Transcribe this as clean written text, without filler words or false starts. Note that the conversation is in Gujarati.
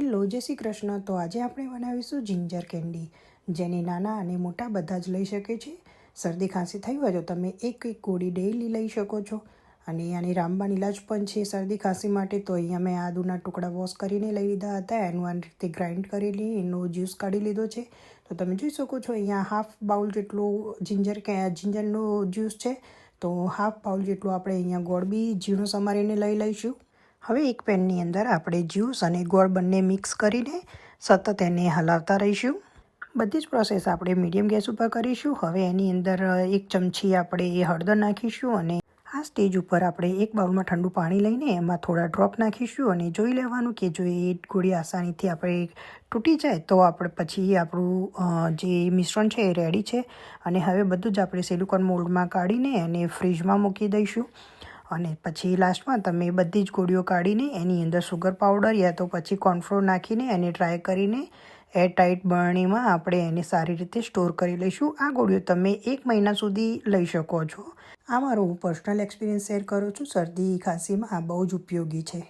હેલો જય શ્રી કૃષ્ણ. તો આજે આપણે બનાવીશું જિંજર કેન્ડી, જેને નાના અને મોટા બધા જ લઈ શકે છે. શરદી ખાંસી થઈ હોય તો તમે એક ગોળી ડેઈલી લઈ શકો છો. અને આની રામબાણ ઇલાજ પણ છે શરદી ખાંસી માટે. તો અહીંયા મેં આદુના ટુકડા વોશ કરીને લઈ લીધા હતા, એનું આ રીતે ગ્રાઇન્ડ કરેલી એનો જ્યુસ કાઢી લીધો છે. તો તમે જોઈ શકો છો અહીંયા હાફ બાઉલ જેટલું જિંજરનો જ્યુસ છે. તો હાફ બાઉલ જેટલું આપણે અહીંયા ગોળ બી ઝીણો સમારીને લઈ લઈશું. હવે એક પેનની અંદર આપણે જ્યુસ અને ગોળ બંને મિક્સ કરીને સતત એને હલાવતા રહીશું. બધી જ પ્રોસેસ આપણે મીડિયમ ગેસ ઉપર કરીશું. હવે એની અંદર 1 ચમચી આપણે હળદર નાખીશું અને આ સ્ટેજ ઉપર આપણે એક બાઉલમાં ઠંડુ પાણી લઈને એમાં થોડા ડ્રોપ નાખીશું અને જોઈ લેવાનું કે જો એ ગોળી આસાનીથી આપણે તૂટી જાય તો આપણે પછી આપણું જે મિશ્રણ છે એ રેડી છે. અને હવે બધું જ આપણે સિલિકોન મોલ્ડમાં કાઢીને એને ફ્રીજમાં મૂકી દઈશું. અને પછી લાસ્ટમાં તમે બધી જ ગોળીઓ કાઢીને એની અંદર સુગર પાવડર યા તો પછી કોર્નફ્લોર નાખીને એને ડ્રાય કરીને એરટાઇટ બરણીમાં આપણે એને સારી રીતે સ્ટોર કરી લઈશું. આ ગોળીઓ તમે 1 મહિના સુધી લઈ શકો છો. આ મારો હું પર્સનલ એક્સપિરિયન્સ શેર કરું છું. શરદી ખાંસીમાં આ બહુ જ ઉપયોગી છે.